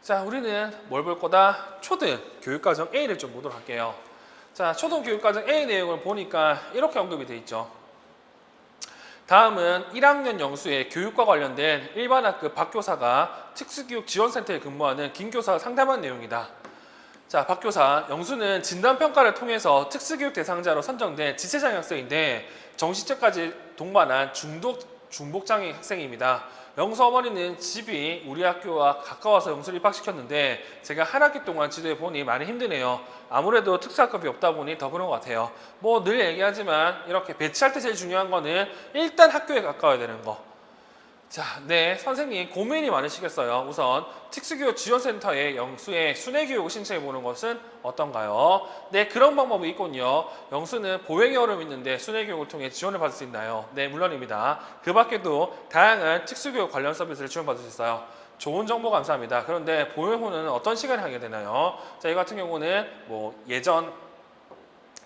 자, 우리는 뭘 볼 거다? 초등 교육과정 A를 좀 보도록 할게요. 자, 초등 교육과정 A 내용을 보니까 이렇게 언급이 돼 있죠. 다음은 1학년 영수의 교육과 관련된 일반 학급 박교사가 특수교육 지원센터에 근무하는 김교사가 상담한 내용이다. 자, 박교사, 영수는 진단평가를 통해서 특수교육 대상자로 선정된 지체장애 학생인데 정시제까지 동반한 중복장애 학생입니다. 영수 어머니는 집이 우리 학교와 가까워서 영수를 입학시켰는데 제가 한 학기 동안 지도해 보니 많이 힘드네요. 아무래도 특수학급이 없다 보니 더 그런 것 같아요. 뭐 늘 얘기하지만 이렇게 배치할 때 제일 중요한 거는 일단 학교에 가까워야 되는 거. 자, 네, 선생님 고민이 많으시겠어요. 우선 특수교육 지원센터의 영수의 순회교육을 신청해 보는 것은 어떤가요? 네, 그런 방법이 있군요. 영수는 보행이 어려움이 있는데 순회교육을 통해 지원을 받을 수 있나요? 네, 물론입니다. 그 밖에도 다양한 특수교육 관련 서비스를 지원받을 수 있어요. 좋은 정보 감사합니다. 그런데 보행 후는 어떤 시간에 하게 되나요? 자, 이 같은 경우는 뭐 예전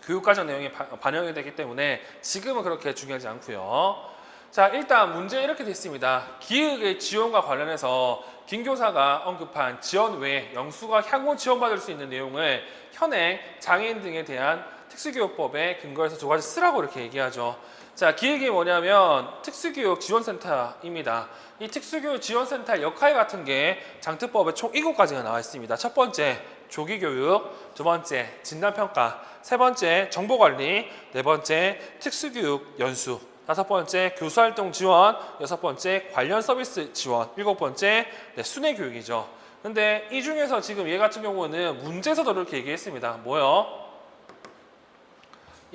교육과정 내용이 반영이 되기 때문에 지금은 그렇게 중요하지 않고요. 자, 일단 문제 이렇게 되어 있습니다. 기획의 지원과 관련해서 김 교사가 언급한 지원 외에 영수가 향후 지원받을 수 있는 내용을 현행 장애인 등에 대한 특수교육법에 근거해서 두 가지 쓰라고 이렇게 얘기하죠. 자, 기획이 뭐냐면 특수교육 지원센터입니다. 이 특수교육 지원센터 역할 같은 게 장특법에 총 7가지가 나와 있습니다. 첫 번째, 조기교육, 두 번째, 진단평가, 세 번째, 정보관리, 네 번째, 특수교육 연수, 다섯 번째, 교수활동 지원, 여섯 번째, 관련 서비스 지원, 일곱 번째, 순회 교육이죠. 근데 이 중에서 지금 얘 같은 경우는 문제에서도 이렇게 얘기했습니다. 뭐요?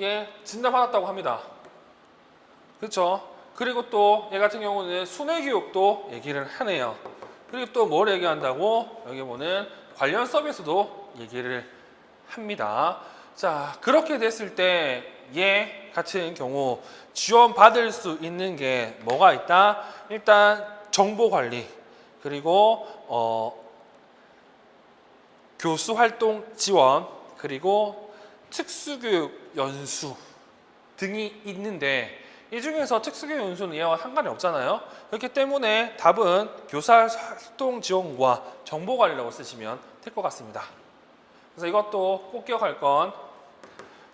얘 진단받았다고 합니다. 그렇죠? 그리고 또 얘 같은 경우는 순회 교육도 얘기를 하네요. 그리고 또 뭘 얘기한다고? 여기 보는 관련 서비스도 얘기를 합니다. 자, 그렇게 됐을 때 얘 같은 경우 지원받을 수 있는 게 뭐가 있다? 일단 정보관리, 그리고 교수활동 지원, 그리고 특수교육 연수 등이 있는데 이 중에서 특수교육 연수는 얘와 상관이 없잖아요. 그렇기 때문에 답은 교사활동 지원과 정보관리라고 쓰시면 될 것 같습니다. 그래서 이것도 꼭 기억할 건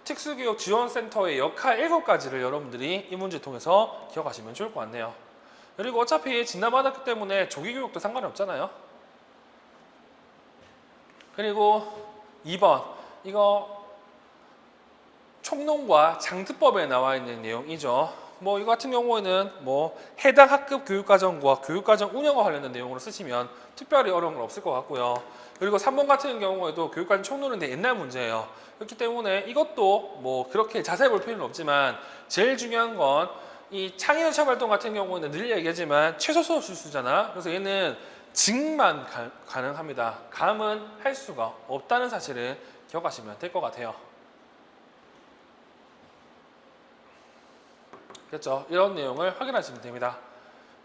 특수교육 지원센터의 역할 7가지를 여러분들이 이 문제 통해서 기억하시면 좋을 것 같네요. 그리고 어차피 진단받았기 때문에 조기교육도 상관이 없잖아요. 그리고 2번, 이거 총론과 장특법에 나와 있는 내용이죠. 뭐 이거 같은 경우에는 뭐 해당 학급 교육과정과 교육과정 운영과 관련된 내용으로 쓰시면 특별히 어려운 건 없을 것 같고요. 그리고 3번 같은 경우에도 교육과정 총론인데 옛날 문제예요. 그렇기 때문에 이것도 뭐 그렇게 자세히 볼 필요는 없지만 제일 중요한 건 이 창의연차 활동 같은 경우는 늘 얘기하지만 최소 수수잖아. 그래서 얘는 직만 가능합니다. 감은 할 수가 없다는 사실을 기억하시면 될 것 같아요. 그렇죠? 이런 내용을 확인하시면 됩니다.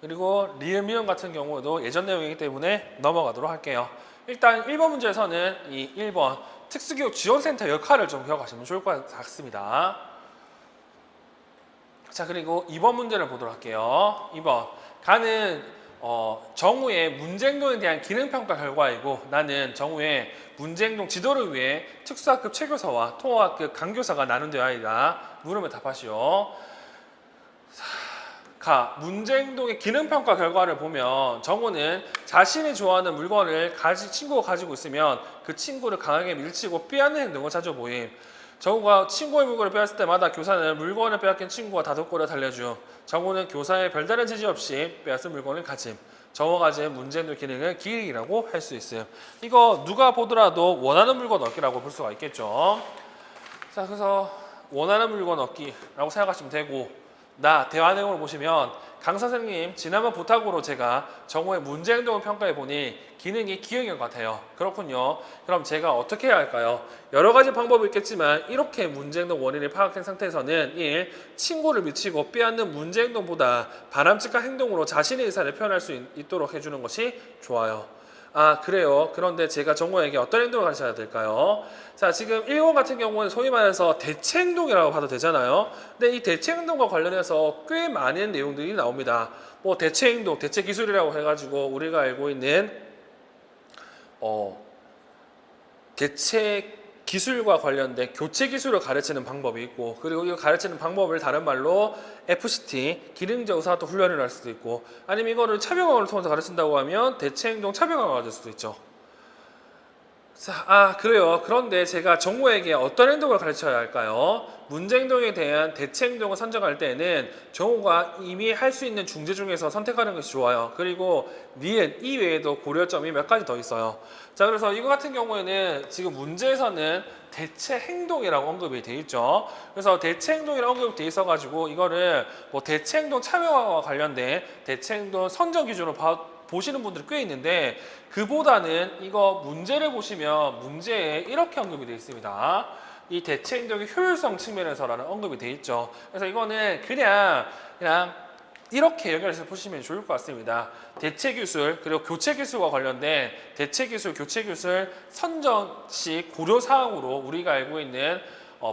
그리고 리을 미음 같은 경우도 예전 내용이기 때문에 넘어가도록 할게요. 일단 1번 문제에서는 이 1번 특수교육 지원센터 역할을 좀 기억하시면 좋을 것 같습니다. 자, 그리고 2번 문제를 보도록 할게요. 2번 가는 정우의 문제행동에 대한 기능평가 결과이고 나는 정우의 문제행동 지도를 위해 특수학급 최교사와 통합학급 강교사가 나눈 대화이다. 물으면 답하시오. 가, 문제행동의 기능평가 결과를 보면 정우는 자신이 좋아하는 물건을 친구가 가지고 있으면 그 친구를 강하게 밀치고 빼앗는 행동을 자주 보임. 정우가 친구의 물건을 빼앗을 때마다 교사는 물건을 빼앗긴 친구와 다독거려 달래줌. 정우는 교사의 별다른 제지 없이 빼앗은 물건을 가짐. 정우가 가진 문제행동 기능을 기획이라고 할 수 있음. 이거 누가 보더라도 원하는 물건 얻기라고 볼 수가 있겠죠. 자, 그래서 원하는 물건 얻기라고 생각하시면 되고 나 대화 내용을 보시면 강 선생님 지난번 부탁으로 제가 정우의 문제 행동을 평가해 보니 기능이 기억인 것 같아요. 그렇군요. 그럼 제가 어떻게 해야 할까요? 여러 가지 방법이 있겠지만 이렇게 문제 행동 원인이 파악된 상태에서는 1. 친구를 미치고 빼앗는 문제 행동보다 바람직한 행동으로 자신의 의사를 표현할 수 있도록 해주는 것이 좋아요. 아, 그래요. 그런데 제가 정우에게 어떤 행동을 가르쳐야 될까요? 자, 지금 1번 같은 경우는 소위 말해서 대체 행동이라고 봐도 되잖아요. 근데 이 대체 행동과 관련해서 꽤 많은 내용들이 나옵니다. 뭐 대체 행동, 대체 기술이라고 해가지고 우리가 알고 있는 대체 기술과 관련된 교체 기술을 가르치는 방법이 있고, 그리고 이거 가르치는 방법을 다른 말로 FCT, 기능적 의사활동 훈련을 할 수도 있고, 아니면 이거를 차별강화를 통해서 가르친다고 하면 대체 행동 차별강화가 될 수도 있죠. 자, 그래요. 그런데 제가 정우에게 어떤 행동을 가르쳐야 할까요? 문제 행동에 대한 대체 행동을 선정할 때에는 정우가 이미 할 수 있는 중재 중에서 선택하는 것이 좋아요. 그리고 니은 이외에도 고려점이 몇 가지 더 있어요. 자, 그래서 이거 같은 경우에는 지금 문제에서는 대체 행동이라고 언급이 돼 있죠. 그래서 대체 행동이라고 언급이 돼 있어 가지고 이거를 뭐 대체 행동 참여와 관련된 대체 행동 선정 기준으로 보시는 분들이 꽤 있는데, 그보다는 이거 문제를 보시면 문제에 이렇게 언급이 되어 있습니다. 이 대체 행동의 효율성 측면에서라는 언급이 되어 있죠. 그래서 이거는 그냥 이렇게 연결해서 보시면 좋을 것 같습니다. 대체 기술 그리고 교체 기술과 관련된 대체 기술, 교체 기술 선정 시 고려 사항으로 우리가 알고 있는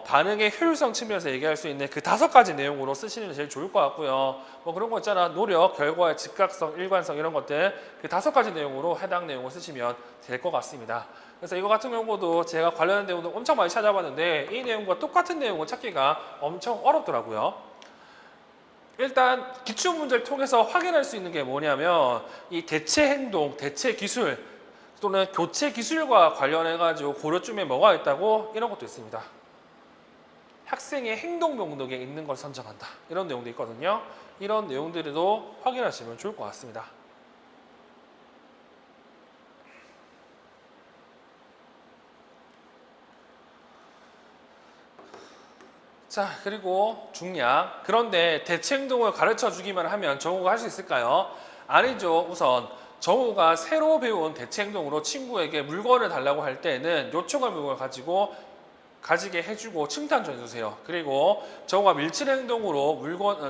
반응의 효율성 측면에서 얘기할 수 있는 그 5가지 내용으로 쓰시는 게 제일 좋을 것 같고요. 뭐 그런 거 있잖아. 노력, 결과의 즉각성, 일관성 이런 것들 그 5가지 내용으로 해당 내용을 쓰시면 될 것 같습니다. 그래서 이거 같은 경우도 제가 관련된 내용도 엄청 많이 찾아봤는데 이 내용과 똑같은 내용을 찾기가 엄청 어렵더라고요. 일단 기출문제를 통해서 확인할 수 있는 게 뭐냐면 이 대체 행동, 대체 기술 또는 교체 기술과 관련해 가지고 고려점에 뭐가 있다고 이런 것도 있습니다. 학생의 행동 목록에 있는 걸 선정한다. 이런 내용도 있거든요. 이런 내용들도 확인하시면 좋을 것 같습니다. 자, 그리고 중량. 그런데 대체 행동을 가르쳐 주기만 하면 정우가 할 수 있을까요? 아니죠. 우선 정우가 새로 배운 대체 행동으로 친구에게 물건을 달라고 할 때는 요청할 물건을 가지게 해주고 칭찬 좀 해주세요. 그리고 정우가 밀칠 행동으로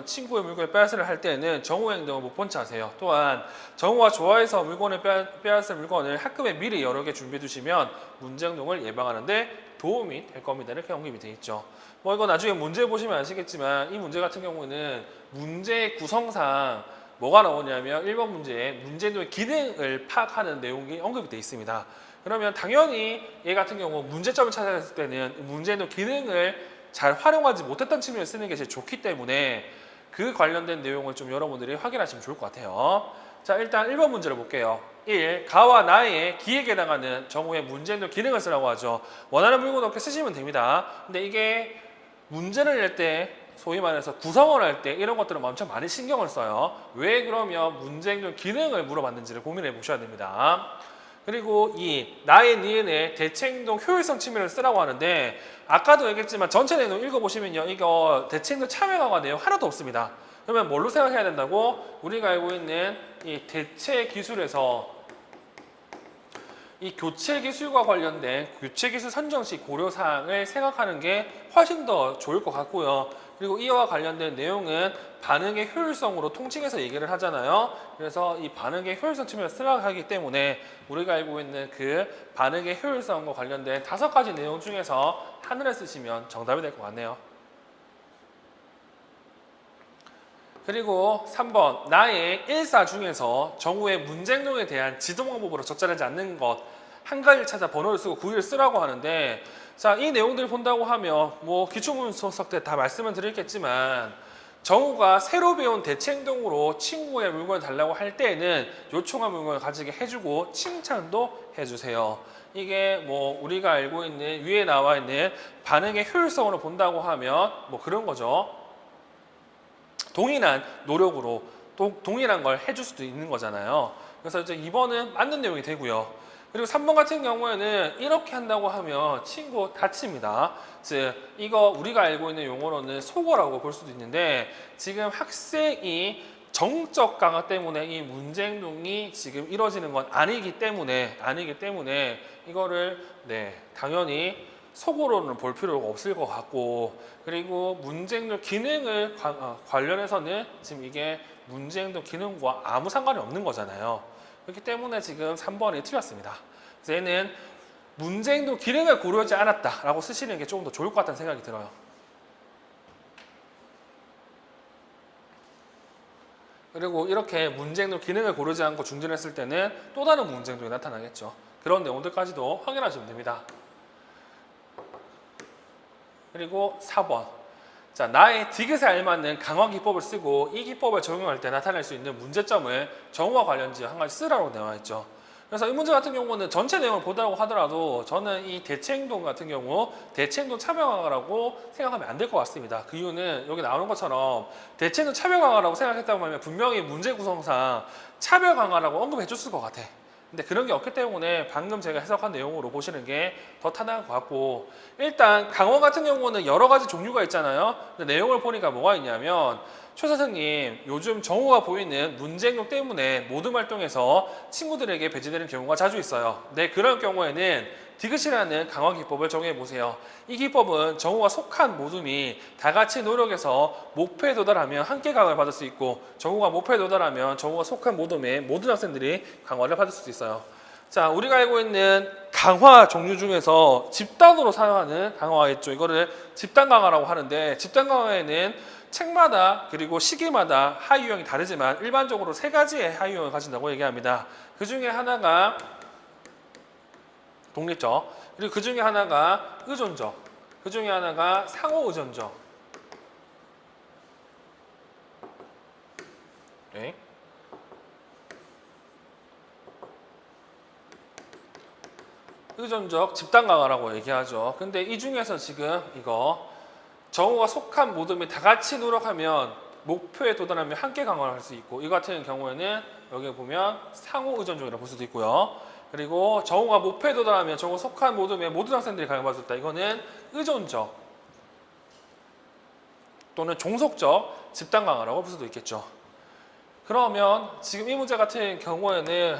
친구의 물건을 빼앗으려 할 때는 정우 행동을 못 본 채 하세요. 또한 정우가 좋아해서 물건을 빼앗을 물건을 학급에 미리 여러 개 준비해 두시면 문제 행동을 예방하는데 도움이 될 겁니다. 이렇게 언급이 되어 있죠. 뭐 이거 나중에 문제 보시면 아시겠지만 이 문제 같은 경우는 문제 구성상 뭐가 나오냐면 1번 문제에 문제 행동의 기능을 파악하는 내용이 언급이 되어 있습니다. 그러면 당연히 얘 같은 경우 문제점을 찾아냈을 때는 문제의 기능을 잘 활용하지 못했던 측면을 쓰는 게 제일 좋기 때문에 그 관련된 내용을 좀 여러분들이 확인하시면 좋을 것 같아요. 자, 일단 1번 문제를 볼게요. 1. 가와 나의 기획에 해당하는 정우의 문제의 기능을 쓰라고 하죠. 원하는 물건 없게 쓰시면 됩니다. 근데 이게 문제를 낼 때 소위 말해서 구성을 할 때 이런 것들은 엄청 많이 신경을 써요. 왜 그러면 문제 행동 기능을 물어봤는지를 고민해 보셔야 됩니다. 그리고 이 나의 니은의 대체 행동 효율성 측면을 쓰라고 하는데 아까도 얘기했지만 전체 내용 읽어보시면요. 이거 대체 행동 참여가 내용 하나도 없습니다. 그러면 뭘로 생각해야 된다고? 우리가 알고 있는 이 대체 기술에서 이 교체 기술과 관련된 교체 기술 선정 시 고려사항을 생각하는 게 훨씬 더 좋을 것 같고요. 그리고 이와 관련된 내용은 반응의 효율성으로 통칭해서 얘기를 하잖아요. 그래서 이 반응의 효율성 측면에서 생각하기 때문에 우리가 알고 있는 그 반응의 효율성과 관련된 5가지 내용 중에서 하나를 쓰시면 정답이 될 것 같네요. 그리고 3번 나의 일사 중에서 정우의 문제 행동에 대한 지도 방법으로 적절하지 않는 것 한 가지를 찾아 번호를 쓰고 9를 쓰라고 하는데, 자, 이 내용들을 본다고 하면 뭐 기출문 수업 때 다 말씀을 드렸겠지만 정우가 새로 배운 대체 행동으로 친구의 물건을 달라고 할 때에는 요청한 물건을 가지게 해주고 칭찬도 해주세요. 이게 뭐 우리가 알고 있는 위에 나와 있는 반응의 효율성으로 본다고 하면 뭐 그런 거죠. 동일한 노력으로 동일한 걸 해줄 수도 있는 거잖아요. 그래서 이제 2번은 맞는 내용이 되고요. 그리고 3번 같은 경우에는 이렇게 한다고 하면 친구 다칩니다. 즉 이거 우리가 알고 있는 용어로는 속어라고 볼 수도 있는데 지금 학생이 정적 강화 때문에 이 문제 행동이 지금 이루어지는 건 아니기 때문에 이거를 당연히 속어로는 볼 필요가 없을 것 같고, 그리고 문제 행동 기능을 관련해서는 지금 이게 문제 행동 기능과 아무 상관이 없는 거잖아요. 그렇기 때문에 지금 3번이 틀렸습니다. 그래서 얘는 문제 행동 기능을 고려하지 않았다라고 쓰시는 게 조금 더 좋을 것 같다는 생각이 들어요. 그리고 이렇게 문제 행동 기능을 고르지 않고 중진했을 때는 또 다른 문제 행동이 나타나겠죠. 그런 내용들까지도 확인하시면 됩니다. 그리고 4번. 자, 나의 디귿에 알맞는 강화 기법을 쓰고 이 기법을 적용할 때 나타날 수 있는 문제점을 정우와 관련지어 한 가지 쓰라고 나와 있죠. 그래서 이 문제 같은 경우는 전체 내용을 보다고 하더라도 저는 이 대체행동 같은 경우 대체행동 차별강화라고 생각하면 안 될 것 같습니다. 그 이유는 여기 나오는 것처럼 대체행동 차별강화라고 생각했다고 하면 분명히 문제 구성상 차별강화라고 언급해 줬을 것 같아. 근데 그런 게 없기 때문에 방금 제가 해석한 내용으로 보시는 게 더 타당할 것 같고, 일단 강화 같은 경우는 여러 가지 종류가 있잖아요. 근데 내용을 보니까 뭐가 있냐면, 최 선생님 요즘 정우가 보이는 문제 행동 때문에 모둠 활동에서 친구들에게 배제되는 경우가 자주 있어요. 네, 그런 경우에는 디귿이라는 강화 기법을 정해 보세요. 이 기법은 정우가 속한 모둠이 다 같이 노력해서 목표에 도달하면 함께 강화를 받을 수 있고, 정우가 목표에 도달하면 정우가 속한 모둠의 모든 학생들이 강화를 받을 수 있어요. 자, 우리가 알고 있는 강화 종류 중에서 집단으로 사용하는 강화가 있죠. 이거를 집단 강화라고 하는데, 집단 강화에는 책마다 그리고 시기마다 하위 유형이 다르지만 일반적으로 세 가지의 하위 유형을 가진다고 얘기합니다. 그 중에 하나가 독립적, 그리고 그 중에 하나가 의존적, 그 중에 하나가 상호 의존적. 네. 의존적 집단 강화라고 얘기하죠. 근데 이 중에서 지금 이거 정우가 속한 모둠이 다 같이 노력하면 목표에 도달하면 함께 강화를 할 수 있고, 이 같은 경우에는 여기 보면 상호 의존적이라고 볼 수도 있고요. 그리고 정우가 목표에 도달하면 정우가 속한 모둠의 모든 학생들이 강화를 받을 수 있다. 이거는 의존적 또는 종속적 집단 강화라고 볼 수도 있겠죠. 그러면 지금 이 문제 같은 경우에는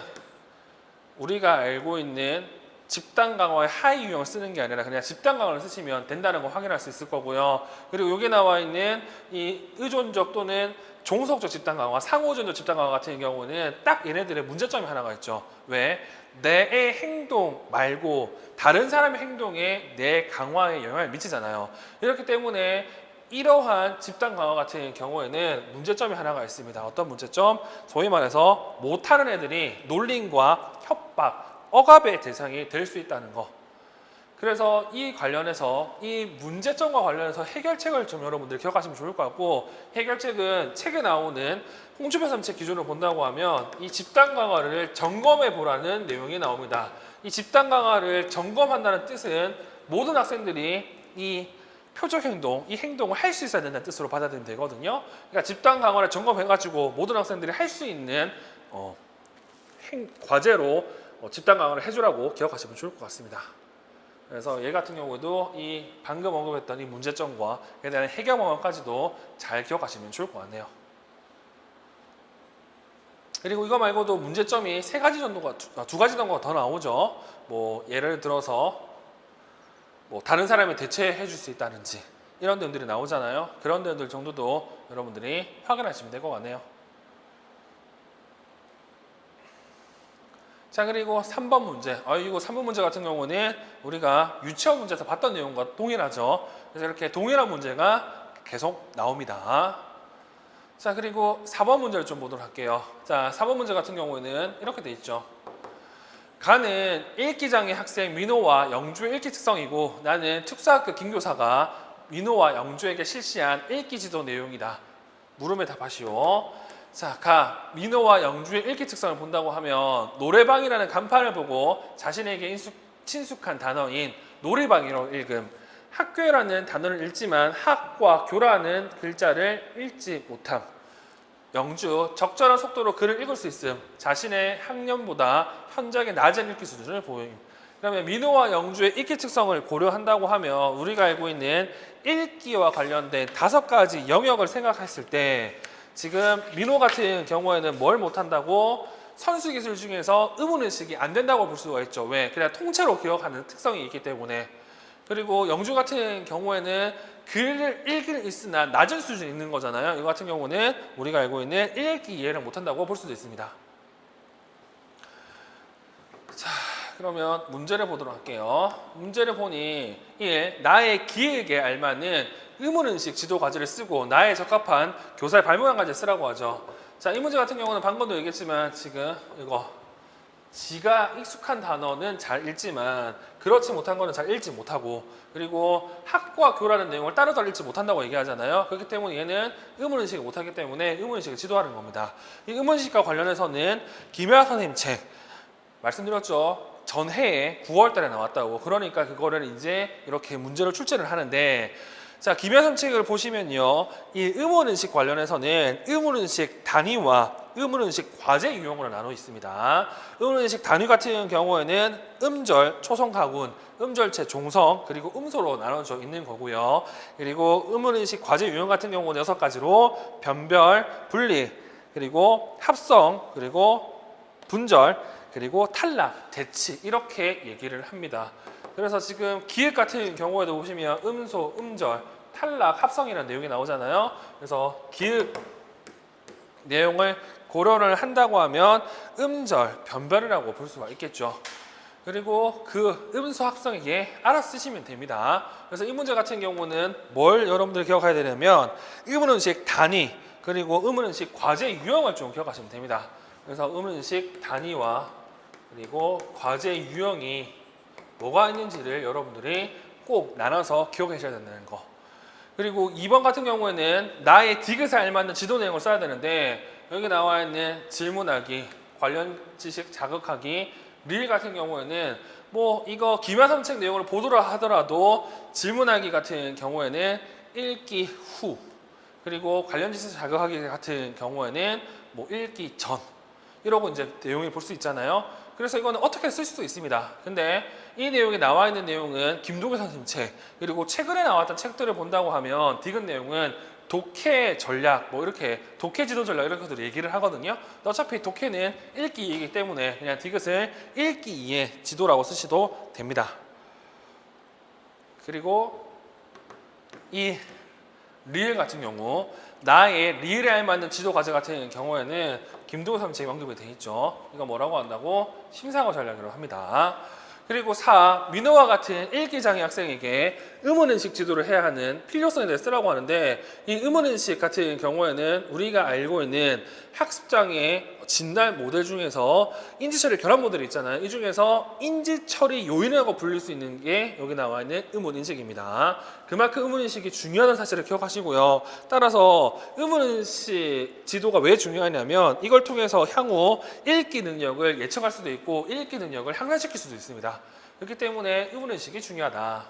우리가 알고 있는 집단 강화의 하위 유형을 쓰는 게 아니라 그냥 집단 강화를 쓰시면 된다는 거 확인할 수 있을 거고요. 그리고 여기 나와 있는 이 의존적 또는 종속적 집단 강화, 상호 의존적 집단 강화 같은 경우는 딱 얘네들의 문제점이 하나가 있죠. 왜? 내의 행동 말고 다른 사람의 행동에 내 강화에 영향을 미치잖아요. 이렇기 때문에 이러한 집단 강화 같은 경우에는 문제점이 하나가 있습니다. 어떤 문제점? 소위 말해서 못하는 애들이 놀림과 협박, 억압의 대상이 될 수 있다는 거. 그래서 이 관련해서 이 문제점과 관련해서 해결책을 좀 여러분들이 기억하시면 좋을 것 같고, 해결책은 책에 나오는 홍주변3책 기준으로 본다고 하면 이 집단 강화를 점검해 보라는 내용이 나옵니다. 이 집단 강화를 점검한다는 뜻은 모든 학생들이 이 표적 행동, 이 행동을 할 수 있어야 된다는 뜻으로 받아들이면 되거든요. 그러니까 집단 강화를 점검해가지고 모든 학생들이 할 수 있는 과제로 집단 강화를 해주라고 기억하시면 좋을 것 같습니다. 그래서 얘 같은 경우도 이 방금 언급했던 이 문제점과 그에 대한 해결 방안까지도 잘 기억하시면 좋을 것 같네요. 그리고 이거 말고도 문제점이 두 가지 정도가 더 나오죠. 뭐 예를 들어서 뭐 다른 사람이 대체해 줄 수 있다든지 이런 내용들이 나오잖아요. 그런 내용들 정도도 여러분들이 확인하시면 될 것 같네요. 자, 그리고 3번 문제. 이거 3번 문제 같은 경우는 우리가 유치원 문제에서 봤던 내용과 동일하죠. 그래서 이렇게 동일한 문제가 계속 나옵니다. 자, 그리고 4번 문제를 좀 보도록 할게요. 자, 4번 문제 같은 경우에는 이렇게 돼 있죠. 가는 읽기장애 학생 민호와 영주의 읽기 특성이고, 나는 특수학급 김교사가 민호와 영주에게 실시한 읽기 지도 내용이다. 물음에 답하시오. 자, 민호와 영주의 읽기 특성을 본다고 하면 노래방이라는 간판을 보고 자신에게 친숙한 단어인 노래방이라고 읽음, 학교라는 단어를 읽지만 학과 교라는 글자를 읽지 못함. 영주, 적절한 속도로 글을 읽을 수 있음, 자신의 학년보다 현저하게 낮은 읽기 수준을 보임. 그러면 민호와 영주의 읽기 특성을 고려한다고 하면 우리가 알고 있는 읽기와 관련된 5가지 영역을 생각했을 때, 지금 민호 같은 경우에는 뭘 못한다고? 선수 기술 중에서 의문의식이 안 된다고 볼 수가 있죠. 왜? 그냥 통째로 기억하는 특성이 있기 때문에. 그리고 영주 같은 경우에는 글을 읽기는 있으나 낮은 수준이 있는 거잖아요. 이거 같은 경우는 우리가 알고 있는 읽기 이해를 못한다고 볼 수도 있습니다. 자, 그러면 문제를 보도록 할게요. 문제를 보니 1. 나의 기획에 알맞는 의문의식 지도 과제를 쓰고 나에 적합한 교사의 발명한 과제를 쓰라고 하죠. 자, 이 문제 같은 경우는 방금도 얘기했지만 지금 이거 지가 익숙한 단어는 잘 읽지만 그렇지 못한 거는 잘 읽지 못하고, 그리고 학과 교라는 내용을 따로따로 읽지 못한다고 얘기하잖아요. 그렇기 때문에 얘는 의문인식을 못하기 때문에 의문인식을 지도하는 겁니다. 이 의문인식과 관련해서는 김혜아 선생님 책 말씀드렸죠. 전해에 9월 달에 나왔다고. 그러니까 그거를 이제 이렇게 문제로 출제를 하는데, 자, 김혜아 선생님 책을 보시면요, 이 의문인식 관련해서는 의문인식 단위와 의문인식 과제 유형으로 나눠 있습니다. 의문인식 단위 같은 경우에는 음절, 초성, 가군, 음절체, 종성, 그리고 음소로 나눠져 있는 거고요. 그리고 의문인식 과제 유형 같은 경우는 6가지로 변별, 분리, 그리고 합성, 그리고 분절, 그리고 탈락, 대치, 이렇게 얘기를 합니다. 그래서 지금 기획 같은 경우에도 보시면 음소, 음절, 탈락, 합성이라는 내용이 나오잖아요. 그래서 기획 내용을 고려를 한다고 하면 음절, 변별이라고 볼 수가 있겠죠. 그리고 그 음소 합성에게 알아 쓰시면 됩니다. 그래서 이 문제 같은 경우는 뭘 여러분들이 기억해야 되냐면 의문인식 단위, 그리고 의문인식 과제 유형을 좀 기억하시면 됩니다. 그래서 의문인식 단위와 그리고 과제 유형이 뭐가 있는지를 여러분들이 꼭 나눠서 기억하셔야 된다는 거. 그리고 2번 같은 경우에는 나의 디귿에 알맞는 지도 내용을 써야 되는데, 여기 나와 있는 질문하기, 관련 지식 자극하기, 릴 같은 경우에는 뭐 이거 김혜아 선생님 책 내용을 보더라 하더라도 질문하기 같은 경우에는 읽기 후, 그리고 관련 지식 자극하기 같은 경우에는 뭐 읽기 전, 이러고 이제 내용을 볼 수 있잖아요. 그래서 이거는 어떻게 쓸 수도 있습니다. 근데 이 내용에 나와 있는 내용은 김동규 선생님 책, 그리고 최근에 나왔던 책들을 본다고 하면 디귿 내용은 독해 전략, 뭐 이렇게 독해 지도 전략 이런 것들 얘기를 하거든요. 어차피 독해는 읽기이기 때문에 그냥 디귿을 읽기의 지도라고 쓰셔도 됩니다. 그리고 이 리을 같은 경우, 나의 리을에 알맞는 지도 과제 같은 경우에는 김동규 선생님 책이 언급이 되어 있죠. 이거 뭐라고 한다고? 심사고 전략이라고 합니다. 그리고 4. 민호와 같은 읽기장애 학생에게 의문인식 지도를 해야 하는 필요성에 대해 쓰라고 하는데, 이 의문인식 같은 경우에는 우리가 알고 있는 학습장애 진단 모델 중에서 인지처리 결합 모델이 있잖아요. 이 중에서 인지처리 요인이라고 불릴 수 있는 게 여기 나와 있는 의문인식입니다. 그만큼 의문인식이 중요하다는 사실을 기억하시고요. 따라서 의문인식 지도가 왜 중요하냐면 이걸 통해서 향후 읽기 능력을 예측할 수도 있고 읽기 능력을 향상시킬 수도 있습니다. 그렇기 때문에 의문인식이 중요하다.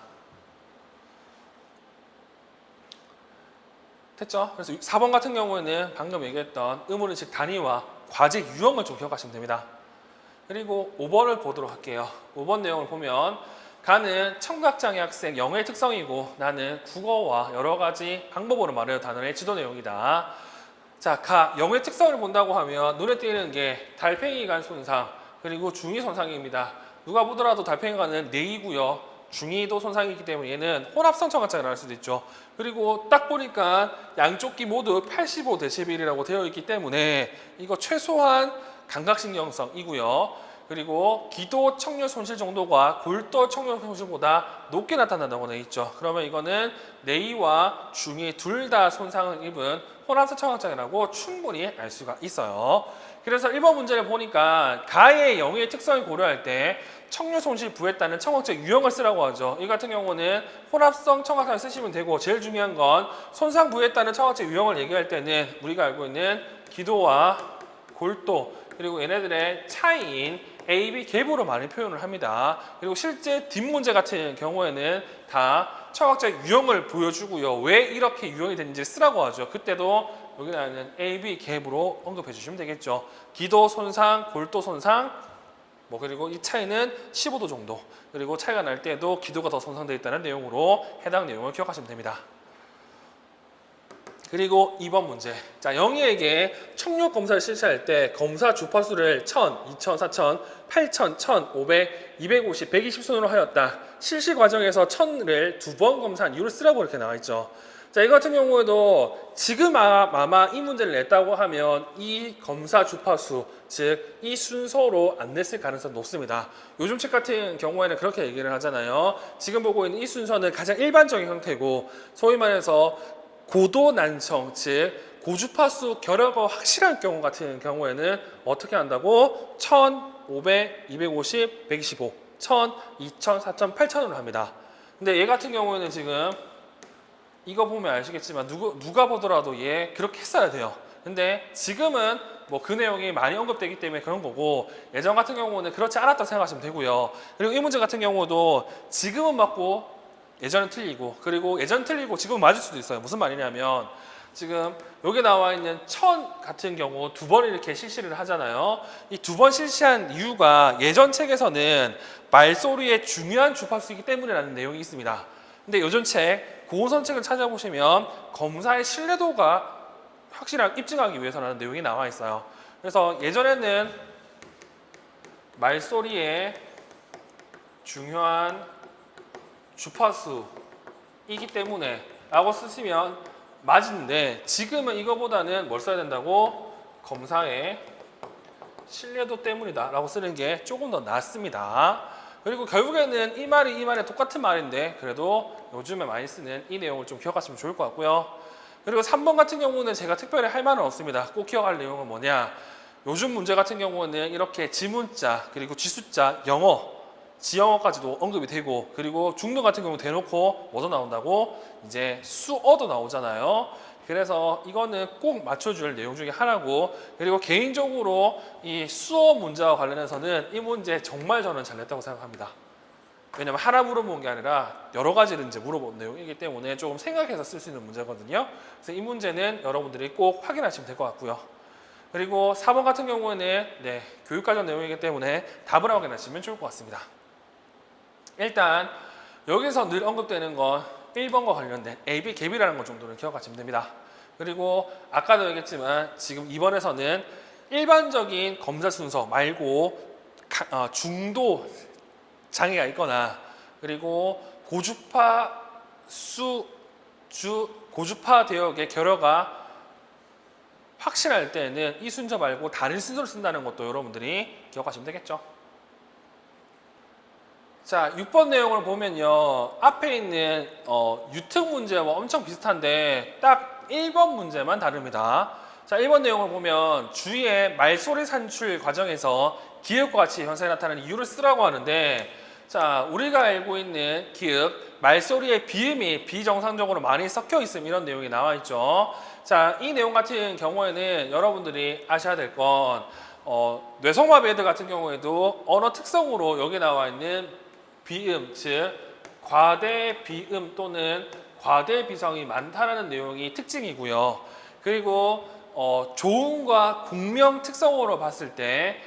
됐죠? 그래서 4번 같은 경우에는 방금 얘기했던 의문인식 단위와 과제 유형을 좀 기억하시면 됩니다. 그리고 5번을 보도록 할게요. 5번 내용을 보면 가는 청각장애 학생 영어의 특성이고 나는 국어와 여러 가지 방법으로 말하는 단어의 지도 내용이다. 자, 영어의 특성을 본다고 하면 눈에 띄는 게 달팽이관 손상, 그리고 중위 손상입니다. 누가 보더라도 달팽이관은 뇌이고요. 중위도 손상이기 때문에 얘는 혼합성 청각장애를 할 수도 있죠. 그리고 딱 보니까 양쪽 귀 모두 85dB이라고 되어 있기 때문에 이거 최소한 감각신경성이고요. 그리고 기도 청력 손실 정도가 골도 청력 손실보다 높게 나타난다고 되어 있죠. 그러면 이거는 뇌이와 중위 둘 다 손상을 입은 혼합성 청각장애라고 충분히 알 수가 있어요. 그래서 1번 문제를 보니까 가의 영의 특성을 고려할 때 청력 손실 부에 따른 청각적 유형을 쓰라고 하죠. 이 같은 경우는 혼합성 청각장애 쓰시면 되고, 제일 중요한 건 손상 부에 따른 청각적 유형을 얘기할 때는 우리가 알고 있는 기도와 골도, 그리고 얘네들의 차이인 A, B 갭으로 많이 표현을 합니다. 그리고 실제 뒷문제 같은 경우에는 다 청각적 유형을 보여주고요. 왜 이렇게 유형이 되는지 쓰라고 하죠. 그때도 여기 나오는 A, B 갭으로 언급해 주시면 되겠죠. 기도 손상, 골도 손상, 뭐 그리고 이 차이는 15도 정도, 그리고 차이가 날 때도 기도가 더 손상되어 있다는 내용으로 해당 내용을 기억하시면 됩니다. 그리고 2번 문제. 자, 영희에게 청력 검사를 실시할 때 검사 주파수를 1000, 2000, 4000, 8000, 1500, 250, 120 순으로 하였다. 실시 과정에서 1000을 2번 검사한 이유를 쓰라고 이렇게 나와 있죠. 자, 이 같은 경우에도 지금 아마 이 문제를 냈다고 하면 이 검사 주파수, 즉 이 순서로 안 냈을 가능성이 높습니다. 요즘 책 같은 경우에는 그렇게 얘기를 하잖아요. 지금 보고 있는 이 순서는 가장 일반적인 형태고, 소위 말해서 고도 난청, 즉 고주파수 결여가 확실한 경우 같은 경우에는 어떻게 한다고? 1500, 250, 125, 1000, 2000, 4000, 8000으로 합니다. 근데 얘 같은 경우에는 지금 이거 보면 아시겠지만 누가 보더라도 얘 그렇게 했어야 돼요. 근데 지금은 뭐 그 내용이 많이 언급되기 때문에 그런 거고, 예전 같은 경우는 그렇지 않았다고 생각하시면 되고요. 그리고 이 문제 같은 경우도 지금은 맞고 예전은 틀리고, 그리고 예전 틀리고 지금은 맞을 수도 있어요. 무슨 말이냐면 지금 여기 나와 있는 1000 같은 경우 두 번 이렇게 실시를 하잖아요. 이 두 번 실시한 이유가 예전 책에서는 말소리의 중요한 주파수이기 때문이라는 내용이 있습니다. 근데 요즘 책, 고호선 책을 찾아보시면 검사의 신뢰도가 확실하게 입증하기 위해서라는 내용이 나와 있어요. 그래서 예전에는 말소리의 중요한 주파수이기 때문에 라고 쓰시면 맞는데, 지금은 이거보다는 뭘 써야 된다고? 검사의 신뢰도 때문이다 라고 쓰는 게 조금 더 낫습니다. 그리고 결국에는 이 말이 똑같은 말인데 그래도 요즘에 많이 쓰는 이 내용을 좀 기억하시면 좋을 것 같고요. 그리고 3번 같은 경우는 제가 특별히 할 말은 없습니다. 꼭 기억할 내용은 뭐냐, 요즘 문제 같은 경우는 이렇게 지문자 그리고 쥐숫자, 영어, 지영어까지도 언급이 되고, 그리고 중등 같은 경우 대놓고 뭐도 나온다고? 이제 수어도 나오잖아요. 그래서 이거는 꼭 맞춰줄 내용 중에 하나고, 그리고 개인적으로 이 수어 문제와 관련해서는 이 문제 정말 저는 잘 냈다고 생각합니다. 왜냐면 하나 물어본 게 아니라 여러 가지를 이제 물어본 내용이기 때문에 조금 생각해서 쓸 수 있는 문제거든요. 그래서 이 문제는 여러분들이 꼭 확인하시면 될 것 같고요. 그리고 4번 같은 경우에는 교육과정 내용이기 때문에 답을 확인하시면 좋을 것 같습니다. 일단 여기서 늘 언급되는 건 1번과 관련된 AB 갭이라는 것 정도는 기억하시면 됩니다. 그리고 아까도 얘기했지만 지금 2번에서는 일반적인 검사 순서 말고 중도 장애가 있거나, 그리고 고주파 고주파 대역의 결여가 확실할 때는 이 순서 말고 다른 순서를 쓴다는 것도 여러분들이 기억하시면 되겠죠. 자, 6번 내용을 보면요, 앞에 있는 유특 문제와 엄청 비슷한데 딱 1번 문제만 다릅니다. 자, 1번 내용을 보면 주위에 말소리 산출 과정에서 기역과 같이 현상이 나타나는 이유를 쓰라고 하는데, 자, 우리가 알고 있는 기역, 말소리의 비음이 비정상적으로 많이 섞여 있음, 이런 내용이 나와 있죠. 자, 이 내용 같은 경우에는 여러분들이 아셔야 될 건 뇌성마비 애들 같은 경우에도 언어 특성으로 여기 나와 있는 비음, 즉 과대 비음 또는 과대 비성이 많다라는 내용이 특징이고요. 그리고 조음과 공명 특성으로 봤을 때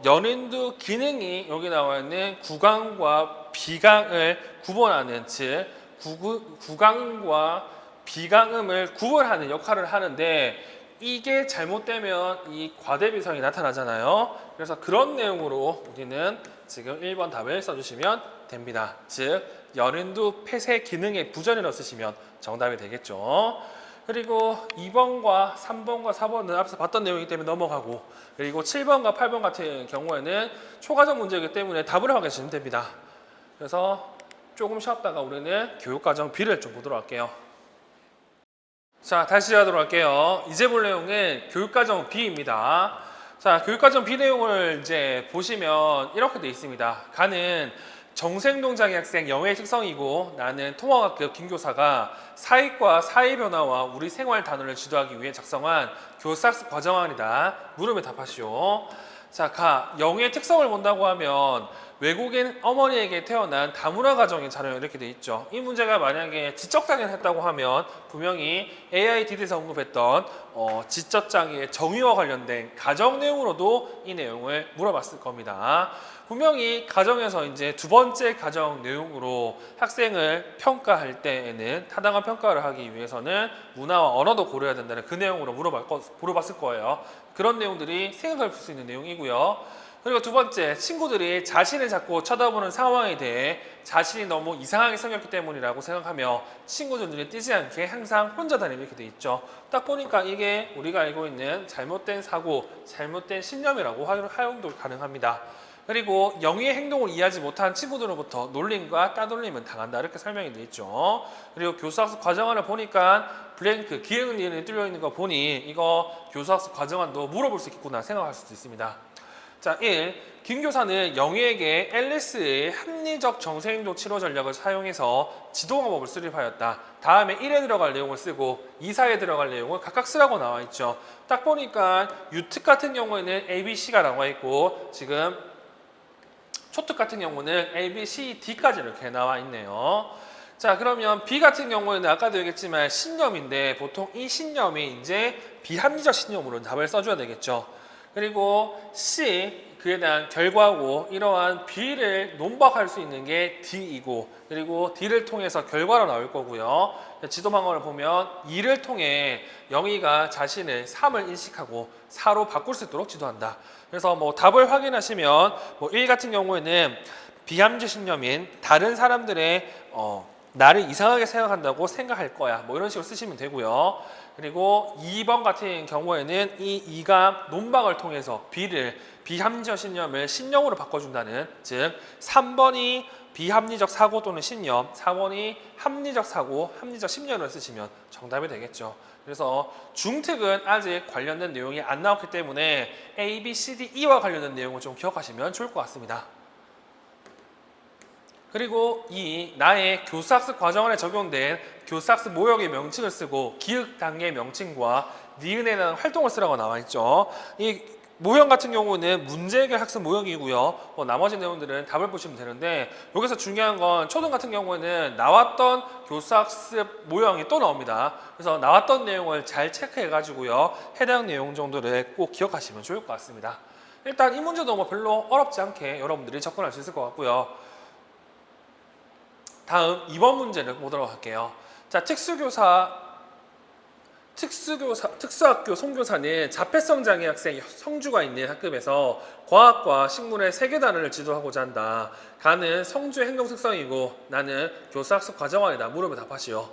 연인두 기능이 여기 나와 있는 구강과 비강을 구분하는, 즉 구강과 비강음을 구분하는 역할을 하는데, 이게 잘못되면 이 과대비성이 나타나잖아요. 그래서 그런 내용으로 우리는 지금 1번 답을 써주시면 됩니다. 즉 연인두 폐쇄 기능의 부전이라고 쓰시면 정답이 되겠죠. 그리고 2번과 3번과 4번은 앞서 봤던 내용이기 때문에 넘어가고, 그리고 7번과 8번 같은 경우에는 초과정 문제이기 때문에 답을 확인하시면 됩니다. 그래서 조금 쉬었다가 우리는 교육과정 B를 좀 보도록 할게요. 자, 다시 하도록 할게요. 이제 볼 내용은 교육과정 B입니다. 자, 교육과정 B 내용을 이제 보시면 이렇게 돼 있습니다. 가는 정생동장애 학생 영어의 특성이고, 나는 통합학급 김교사가 사익과 사회 변화와 우리 생활 단어를 지도하기 위해 작성한 교사학습 과정안이다. 물음에 답하시오. 자, 영어의 특성을 본다고 하면 외국인 어머니에게 태어난 다문화 가정의 자녀, 이렇게 돼 있죠. 이 문제가 만약에 지적장애를 했다고 하면 분명히 AIDD에서 언급했던 지적장애의 정의와 관련된 가정 내용으로도 이 내용을 물어봤을 겁니다. 분명히 가정에서 이제 두 번째 가정 내용으로 학생을 평가할 때에는 타당한 평가를 하기 위해서는 문화와 언어도 고려해야 된다는 그 내용으로 물어봤을 거예요. 그런 내용들이 생각할 수 있는 내용이고요. 그리고 두 번째, 친구들이 자신을 자꾸 쳐다보는 상황에 대해 자신이 너무 이상하게 생겼기 때문이라고 생각하며 친구들 눈에 띄지 않게 항상 혼자 다니는, 이렇게 돼 있죠. 딱 보니까 이게 우리가 알고 있는 잘못된 사고, 잘못된 신념이라고 활용도 가능합니다. 그리고 영희의 행동을 이해하지 못한 친구들로부터 놀림과 따돌림은 당한다. 이렇게 설명이 되어 있죠. 그리고 교수학습 과정안을 보니까 블랭크, 기획은 이해는 뚫려 있는 거 보니 이거 교수학습 과정안도 물어볼 수 있겠구나 생각할 수도 있습니다. 자, 1. 김 교사는 영희에게 앨리스의 합리적 정서행동 치료 전략을 사용해서 지도방법을 수립하였다. 다음에 1에 들어갈 내용을 쓰고 2, 4에 들어갈 내용을 각각 쓰라고 나와 있죠. 딱 보니까 유특 같은 경우에는 A, B, C가 나와 있고 지금 초특 같은 경우는 A, B, C, D까지 이렇게 나와 있네요. 자, 그러면 B 같은 경우에는 아까도 얘기했지만 신념인데 보통 이 신념이 이제 비합리적 신념으로 답을 써줘야 되겠죠. 그리고 C, 그에 대한 결과고 이러한 B를 논박할 수 있는 게 D이고 그리고 D를 통해서 결과로 나올 거고요. 지도 방법을 보면 2를 통해 영희가 자신을 3을 인식하고 4로 바꿀 수 있도록 지도한다. 그래서 뭐 답을 확인하시면 뭐 1 같은 경우에는 비합리적 신념인 다른 사람들의 나를 이상하게 생각한다고 생각할 거야. 뭐 이런 식으로 쓰시면 되고요. 그리고 2번 같은 경우에는 이 2가 논박을 통해서 B를 비합리적 신념을 신념으로 바꿔준다는 즉 3번이 비합리적 사고 또는 신념, 4번이 합리적 사고, 합리적 신념을 쓰시면 정답이 되겠죠. 그래서 중특은 아직 관련된 내용이 안 나왔기 때문에 A, B, C, D, E와 관련된 내용을 좀 기억하시면 좋을 것 같습니다. 그리고 이 나의 교사학습 과정안에 적용된 교사학습 모형의 명칭을 쓰고 기획 단계 명칭과 니은에 대한 활동을 쓰라고 나와 있죠. 이 모형 같은 경우는 문제 해결 학습 모형이고요. 나머지 내용들은 답을 보시면 되는데 여기서 중요한 건 초등 같은 경우에는 나왔던 교사학습 모형이 또 나옵니다. 그래서 나왔던 내용을 잘 체크해 가지고요. 해당 내용 정도를 꼭 기억하시면 좋을 것 같습니다. 일단 이 문제도 뭐 별로 어렵지 않게 여러분들이 접근할 수 있을 것 같고요. 다음 2번 문제를 보도록 할게요. 자, 특수학교 송교사는 자폐성 장애 학생 성주가 있는 학급에서 과학과 식물의 세계 단어를 지도하고자 한다. 가는 성주의 행동 특성이고 나는 교사학습 과정안이다. 물으면 답하시오.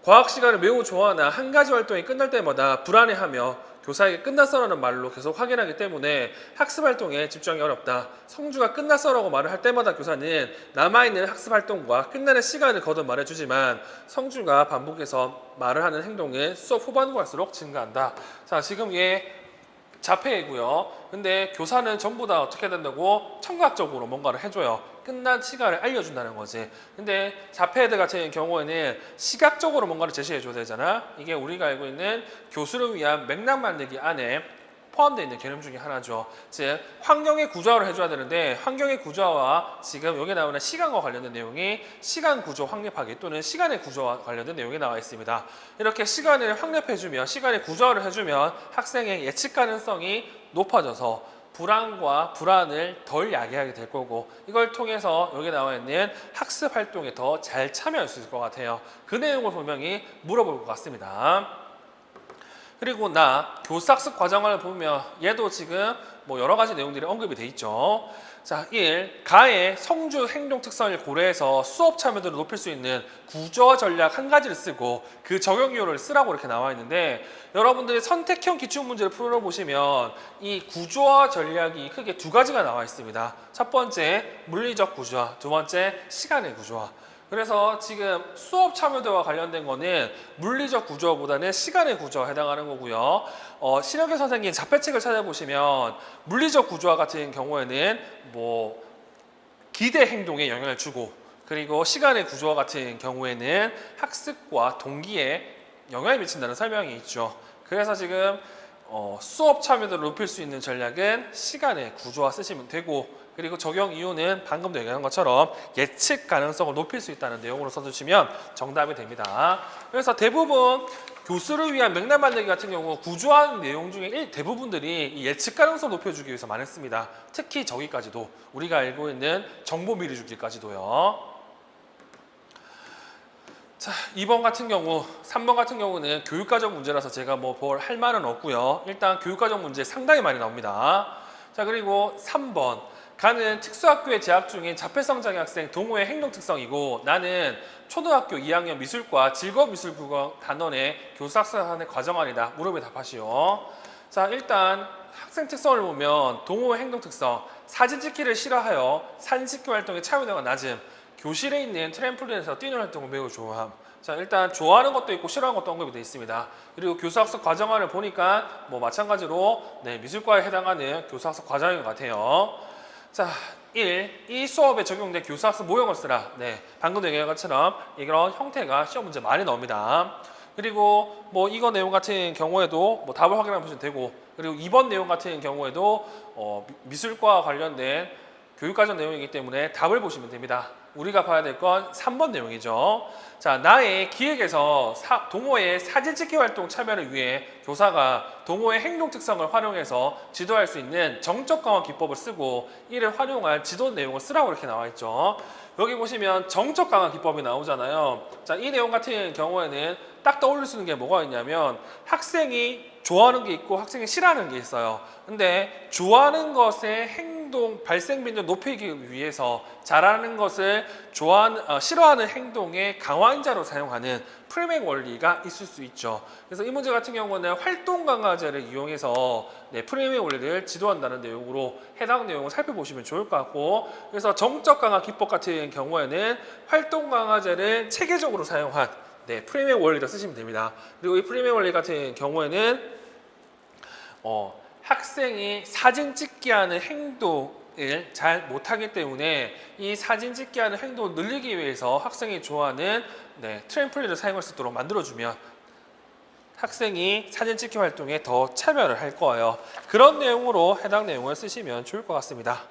과학 시간을 매우 좋아하나 한 가지 활동이 끝날 때마다 불안해하며 교사에게 끝났어라는 말로 계속 확인하기 때문에 학습 활동에 집중하기 어렵다. 성주가 끝났어라고 말을 할 때마다 교사는 남아있는 학습 활동과 끝나는 시간을 거듭 말해주지만 성주가 반복해서 말을 하는 행동은 수업 후반으로 갈수록 증가한다. 자, 지금 얘 자폐이고요. 근데 교사는 전부 다 어떻게 된다고 청각적으로 뭔가를 해줘요. 끝난 시간을 알려준다는 거지. 근데 자폐애들 같은 경우에는 시각적으로 뭔가를 제시해줘야 되잖아. 이게 우리가 알고 있는 교수를 위한 맥락 만들기 안에 포함되어 있는 개념 중에 하나죠. 즉 환경의 구조화를 해줘야 되는데 환경의 구조화와 지금 여기 나오는 시간과 관련된 내용이 시간 구조 확립하기 또는 시간의 구조와 관련된 내용이 나와 있습니다. 이렇게 시간을 확립해주면 시간의 구조화를 해주면 학생의 예측 가능성이 높아져서 불안과 불안을 덜 야기하게 될 거고 이걸 통해서 여기 나와 있는 학습 활동에 더 잘 참여할 수 있을 것 같아요. 그 내용을 분명히 물어볼 것 같습니다. 그리고 나 교사학습 과정을 보면 얘도 지금 뭐 여러 가지 내용들이 언급이 돼 있죠. 자, 1. 가의 성주 행동 특성을 고려해서 수업 참여도를 높일 수 있는 구조 전략 한 가지를 쓰고 그 적용 이유를 쓰라고 이렇게 나와 있는데 여러분들이 선택형 기출 문제를 풀어보시면 이 구조화 전략이 크게 두 가지가 나와 있습니다. 첫 번째 물리적 구조화, 두 번째 시간의 구조화. 그래서 지금 수업 참여도와 관련된 거는 물리적 구조보다는 시간의 구조와 해당하는 거고요. 신혁규 선생님 자폐책을 찾아보시면 물리적 구조와 같은 경우에는 뭐 기대 행동에 영향을 주고 그리고 시간의 구조와 같은 경우에는 학습과 동기에 영향을 미친다는 설명이 있죠. 그래서 지금 수업 참여도를 높일 수 있는 전략은 시간의 구조화 쓰시면 되고 그리고 적용 이유는 방금도 얘기한 것처럼 예측 가능성을 높일 수 있다는 내용으로 써주시면 정답이 됩니다. 그래서 대부분 교수를 위한 맥락 만들기 같은 경우 구조한 내용 중에 대부분들이 이 예측 가능성을 높여주기 위해서 많이 씁니다. 특히 저기까지도 우리가 알고 있는 정보 미리 주기까지도요. 자, 2번 같은 경우, 3번 같은 경우는 교육과정 문제라서 제가 뭐 뭘 할 말은 없고요. 일단 교육과정 문제 상당히 많이 나옵니다. 자, 그리고 3번. 가는 특수학교에 재학 중인 자폐성 장애 학생 동호회 행동 특성이고 나는 초등학교 2학년 미술과 즐거움미술국어 단원의 교사학습의 과정안이다. 물음에 답하시오. 자, 일단 학생 특성을 보면 동호회 행동 특성 사진 찍기를 싫어하여 사진 찍기 활동에 참여도가 낮음. 교실에 있는 트램폴린에서 뛰는 활동을 매우 좋아함. 자, 일단 좋아하는 것도 있고 싫어하는 것도 언급이 되어 있습니다. 그리고 교수학습 과정안을 보니까 뭐 마찬가지로 미술과에 해당하는 교수학습 과정인 것 같아요. 자, 1. 이 수업에 적용된 교수학습 모형을 쓰라. 방금 얘기한 것처럼 이런 형태가 시험 문제 많이 나옵니다. 그리고 뭐 이거 내용 같은 경우에도 뭐 답을 확인해 보시면 되고, 그리고 이번 내용 같은 경우에도 미술과 관련된 교육과정 내용이기 때문에 답을 보시면 됩니다. 우리가 봐야 될 건 3번 내용이죠. 자, 나의 기획에서 동호회 사진 찍기 활동 참여를 위해 교사가 동호회 행동 특성을 활용해서 지도할 수 있는 정적 강화 기법을 쓰고 이를 활용할 지도 내용을 쓰라고 이렇게 나와 있죠. 여기 보시면 정적 강화 기법이 나오잖아요. 자, 이 내용 같은 경우에는 딱 떠올릴 수 있는 게 뭐가 있냐면 학생이 좋아하는 게 있고 학생이 싫어하는 게 있어요. 근데 좋아하는 것의 행동 발생 빈도를 높이기 위해서 잘하는 것을 싫어하는 행동의 강화인자로 사용하는 프리맥 원리가 있을 수 있죠. 그래서 이 문제 같은 경우는 활동 강화제를 이용해서 프리맥 원리를 지도한다는 내용으로 해당 내용을 살펴보시면 좋을 것 같고, 그래서 정적 강화 기법 같은 경우에는 활동 강화제를 체계적으로 사용한 프리맥 원리를 쓰시면 됩니다. 그리고 이 프리맥 원리 같은 경우에는 학생이 사진 찍기 하는 행동을 잘 못하기 때문에 이 사진 찍기 하는 행동을 늘리기 위해서 학생이 좋아하는 트램폴린을 사용할 수 있도록 만들어주면 학생이 사진 찍기 활동에 더 참여를 할 거예요. 그런 내용으로 해당 내용을 쓰시면 좋을 것 같습니다.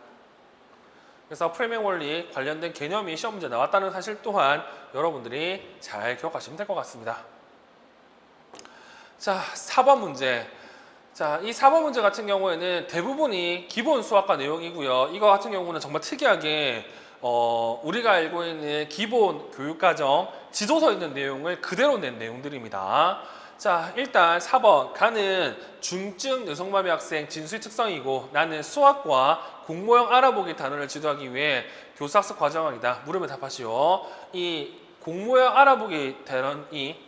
그래서 프리맥 원리 관련된 개념이 시험 문제 나왔다는 사실 또한 여러분들이 잘 기억하시면 될 것 같습니다. 자, 4번 문제. 자, 이 4번 문제 같은 경우에는 대부분이 기본 수학과 내용이고요. 이거 같은 경우는 정말 특이하게 우리가 알고 있는 기본 교육과정 지도서에 있는 내용을 그대로 낸 내용들입니다. 자, 일단 4번 가는 중증 여성마비 학생 진수의 특성이고 나는 수학과 공모형 알아보기 단어를 지도하기 위해 교사학습 과정이다. 물으면 답하시오. 이 공모형 알아보기 단원이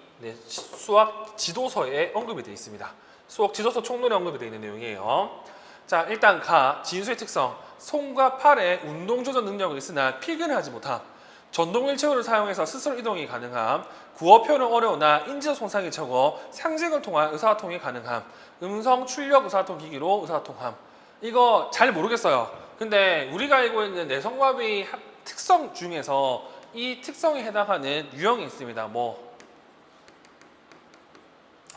수학 지도서에 언급이 되어 있습니다. 수학 지도서 총론에 언급이 되어 있는 내용이에요. 자, 일단 진수의 특성. 손과 팔의 운동 조절 능력이 있으나 필기를 하지 못함. 전동일체어를 사용해서 스스로 이동이 가능함. 구어 표현은 어려우나 인지도 손상이 적어 상징을 통한 의사소통이 가능함. 음성 출력 의사소통 기기로 의사소통함. 이거 잘 모르겠어요. 근데 우리가 알고 있는 내성마비 특성 중에서 이 특성에 해당하는 유형이 있습니다.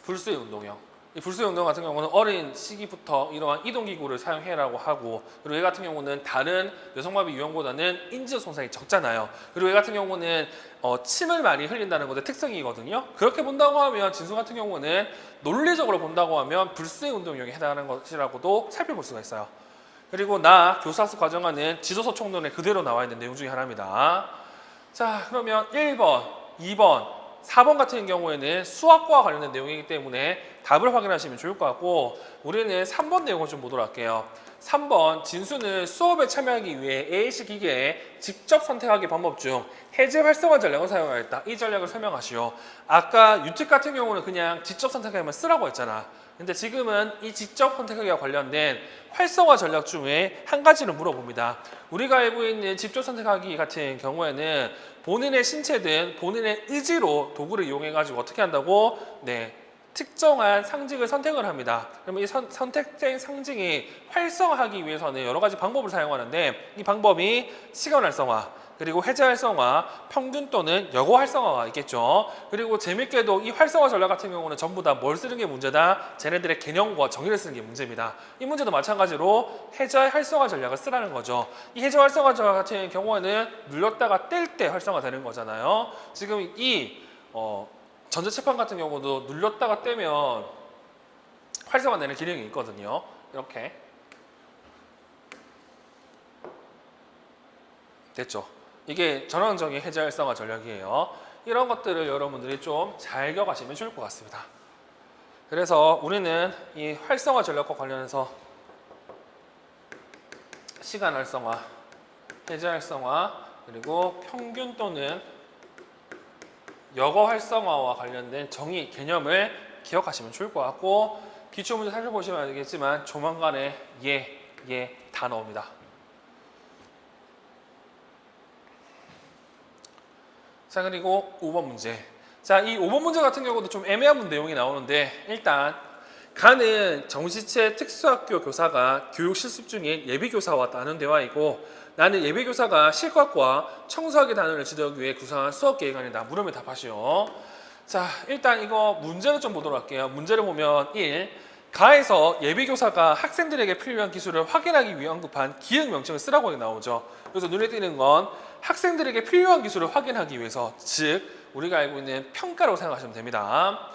불수의 운동형. 이 불수의 운동 같은 경우는 어린 시기부터 이러한 이동기구를 사용해라고 하고, 그리고 얘 같은 경우는 다른 뇌성마비 유형보다는 인지도 손상이 적잖아요. 그리고 얘 같은 경우는 침을 많이 흘린다는 것의 특성이거든요. 그렇게 본다고 하면 진수 같은 경우는 논리적으로 본다고 하면 불수의 운동 유형에 해당하는 것이라고도 살펴볼 수가 있어요. 그리고 교사학습 과정안은 지도서 총론에 그대로 나와 있는 내용 중에 하나입니다. 자, 그러면 1번, 2번, 4번 같은 경우에는 수학과 관련된 내용이기 때문에 답을 확인하시면 좋을 것 같고, 우리는 3번 내용을 좀 보도록 할게요. 3번 진수는 수업에 참여하기 위해 AAC 기계에 직접 선택하기 방법 중 해제 활성화 전략을 사용하였다. 이 전략을 설명하시오. 아까 유특 같은 경우는 그냥 직접 선택하기만 쓰라고 했잖아. 근데 지금은 이 직접 선택하기와 관련된 활성화 전략 중에 한 가지를 물어봅니다. 우리가 알고 있는 직접 선택하기 같은 경우에는 본인의 신체든 본인의 의지로 도구를 이용해 가지고 어떻게 한다고? 특정한 상징을 선택을 합니다. 그러면 이 선택된 상징이 활성화하기 위해서는 여러 가지 방법을 사용하는데, 이 방법이 시간 활성화, 그리고 해제 활성화, 평균 또는 여고 활성화가 있겠죠. 그리고 재밌게도 이 활성화 전략 같은 경우는 전부 다 뭘 쓰는 게 문제다? 쟤네들의 개념과 정의를 쓰는 게 문제입니다. 이 문제도 마찬가지로 해제 활성화 전략을 쓰라는 거죠. 이 해제 활성화 전략 같은 경우에는 눌렀다가 뗄 때 활성화되는 거잖아요. 지금 이 전자칠판 같은 경우도 눌렀다가 떼면 활성화되는 기능이 있거든요. 이렇게 됐죠. 이게 전환적인 해제 활성화 전략이에요. 이런 것들을 여러분들이 좀 잘 기억하시면 좋을 것 같습니다. 그래서 우리는 이 활성화 전략과 관련해서 시간 활성화, 해제 활성화, 그리고 평균 또는 여거 활성화와 관련된 정의, 개념을 기억하시면 좋을 것 같고, 기출문제 살펴보시면 알겠지만 조만간에 다 나옵니다. 자, 그리고 5번 문제. 자, 이 5번 문제 같은 경우도 좀 애매한 내용이 나오는데, 일단 가는 정시체 특수학교 교사가 교육 실습 중인 예비교사와 나눈 대화이고, 나는 예비교사가 실과과 청소하기 단원을 지도하기 위해 구상한 수업 계획안이다. 물으면 답하시오. 자, 일단 이거 문제를 좀 보도록 할게요. 문제를 보면 1. 가에서 예비교사가 학생들에게 필요한 기술을 확인하기 위해 언급한 기억 명칭을 쓰라고 나오죠. 그래서 눈에 띄는 건 학생들에게 필요한 기술을 확인하기 위해서, 즉 우리가 알고 있는 평가라고 생각하시면 됩니다.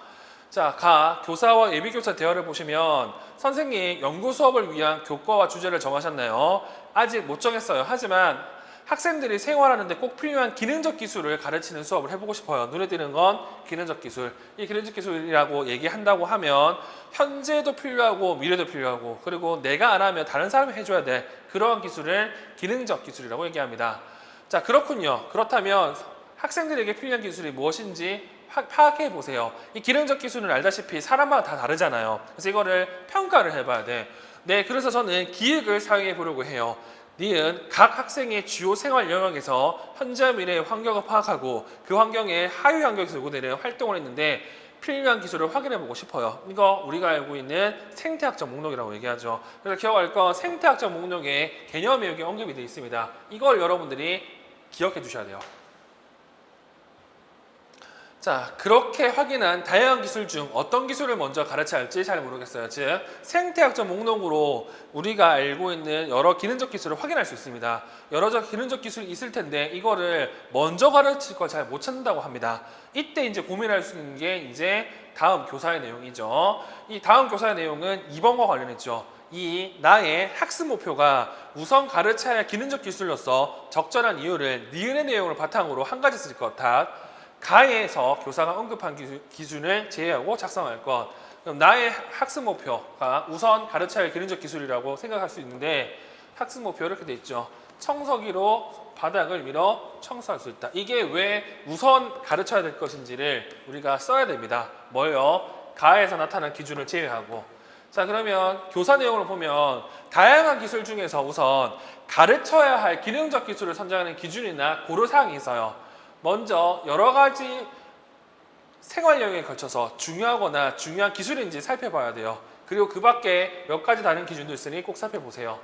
자, 교사와 예비교사 대화를 보시면 선생님 연구 수업을 위한 교과와 주제를 정하셨나요? 아직 못 정했어요. 하지만 학생들이 생활하는데 꼭 필요한 기능적 기술을 가르치는 수업을 해보고 싶어요. 눈에 띄는 건 기능적 기술. 이 기능적 기술이라고 얘기한다고 하면 현재도 필요하고 미래도 필요하고, 그리고 내가 안 하면 다른 사람이 해줘야 돼. 그러한 기술을 기능적 기술이라고 얘기합니다. 자, 그렇군요. 그렇다면 학생들에게 필요한 기술이 무엇인지 파악해 보세요. 이 기능적 기술은 알다시피 사람마다 다 다르잖아요. 그래서 이거를 평가를 해봐야 돼. 네, 그래서 저는 기획을 사용해 보려고 해요. 니은 각 학생의 주요 생활 영역에서 현재 미래의 환경을 파악하고 그 환경에 하위 환경에서 요구되는 활동을 했는데 필요한 기술을 확인해 보고 싶어요. 이거 우리가 알고 있는 생태학적 목록이라고 얘기하죠. 그래서 기억할 건 생태학적 목록에 개념이 여기 언급이 되어 있습니다. 이걸 여러분들이 기억해 두셔야 돼요. 자, 그렇게 확인한 다양한 기술 중 어떤 기술을 먼저 가르쳐야 할지 잘 모르겠어요. 즉, 생태학적 목록으로 우리가 알고 있는 여러 기능적 기술을 확인할 수 있습니다. 여러 기능적 기술이 있을 텐데 이거를 먼저 가르칠 걸 잘 못 찾는다고 합니다. 이때 이제 고민할 수 있는 게 이제 다음 교사의 내용이죠. 이 다음 교사의 내용은 2번과 관련했죠. 이 나의 학습 목표가 우선 가르쳐야 할 기능적 기술로서 적절한 이유를 니은의 내용을 바탕으로 한 가지 쓸 것. 가에서 교사가 언급한 기준을 제외하고 작성할 것. 그럼 나의 학습 목표가 우선 가르쳐야 할 기능적 기술이라고 생각할 수 있는데, 학습 목표 이렇게 돼 있죠. 청소기로 바닥을 밀어 청소할 수 있다. 이게 왜 우선 가르쳐야 될 것인지를 우리가 써야 됩니다. 뭐요? 가에서 나타난 기준을 제외하고. 자, 그러면 교사 내용을 보면 다양한 기술 중에서 우선 가르쳐야 할 기능적 기술을 선정하는 기준이나 고려사항이 있어요. 먼저 여러 가지 생활 영역에 걸쳐서 중요하거나 중요한 기술인지 살펴봐야 돼요. 그리고 그 밖에 몇 가지 다른 기준도 있으니 꼭 살펴보세요.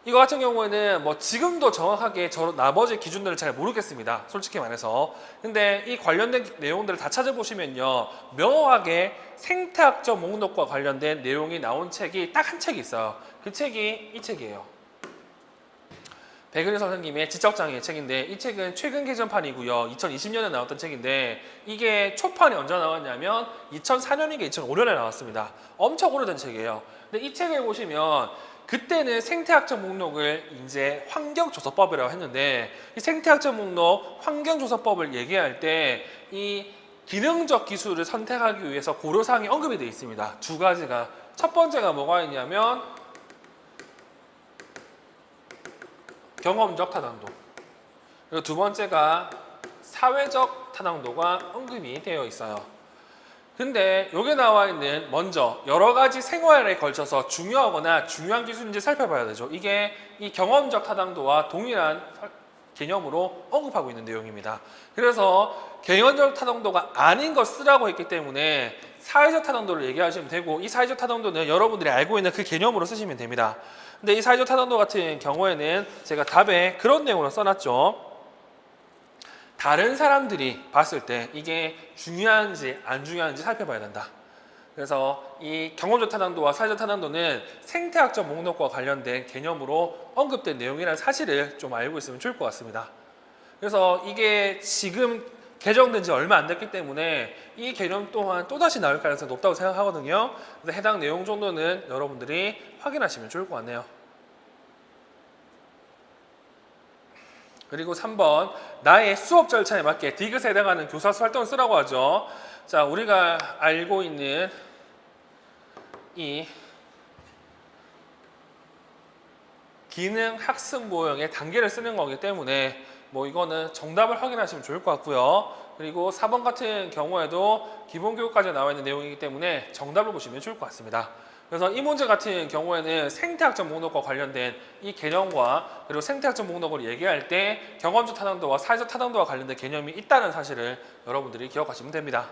이거 같은 경우에는 뭐 지금도 정확하게 나머지 기준들을 잘 모르겠습니다. 솔직히 말해서. 근데 이 관련된 내용들을 다 찾아보시면요, 명확하게 생태학적 목록과 관련된 내용이 나온 책이 딱 한 책이 있어요. 그 책이 이 책이에요. 백은희 선생님의 지적장애의 책인데, 이 책은 최근 개정판이고요. 2020년에 나왔던 책인데, 이게 초판이 언제 나왔냐면 2004년인가 2005년에 나왔습니다. 엄청 오래된 책이에요. 근데 이 책을 보시면 그때는 생태학적 목록을 이제 환경조서법이라고 했는데, 이 생태학적 목록 환경조서법을 얘기할 때 이 기능적 기술을 선택하기 위해서 고려사항이 언급이 되어 있습니다. 두 가지가. 첫 번째가 뭐가 있냐면 경험적 타당도. 그리고 두 번째가 사회적 타당도가 언급이 되어 있어요. 근데 여기 나와 있는 먼저 여러 가지 생활에 걸쳐서 중요하거나 중요한 기술인지 살펴봐야 되죠. 이게 이 경험적 타당도와 동일한 개념으로 언급하고 있는 내용입니다. 그래서 경험적 타당도가 아닌 거 쓰라고 했기 때문에 사회적 타당도를 얘기하시면 되고, 이 사회적 타당도는 여러분들이 알고 있는 그 개념으로 쓰시면 됩니다. 근데 이 사회적 타당도 같은 경우에는 제가 답에 그런 내용으로 써놨죠. 다른 사람들이 봤을 때 이게 중요한지 안 중요한지 살펴봐야 된다. 그래서 이 경험적 타당도와 사회적 타당도는 생태학적 목록과 관련된 개념으로 언급된 내용이라는 사실을 좀 알고 있으면 좋을 것 같습니다. 그래서 이게 지금 개정된 지 얼마 안 됐기 때문에 이 개념 또한 또다시 나올 가능성이 높다고 생각하거든요. 그래서 해당 내용 정도는 여러분들이 확인하시면 좋을 것 같네요. 그리고 3번, 나의 수업 절차에 맞게 디귿에 해당하는 교사 수 활동을 쓰라고 하죠. 자, 우리가 알고 있는 이 기능 학습 모형의 단계를 쓰는 거기 때문에 뭐 이거는 정답을 확인하시면 좋을 것 같고요. 그리고 4번 같은 경우에도 기본교육까지 나와 있는 내용이기 때문에 정답을 보시면 좋을 것 같습니다. 그래서 이 문제 같은 경우에는 생태학적 목록과 관련된 이 개념과 그리고 생태학적 목록을 얘기할 때 경험적 타당도와 사회적 타당도와 관련된 개념이 있다는 사실을 여러분들이 기억하시면 됩니다.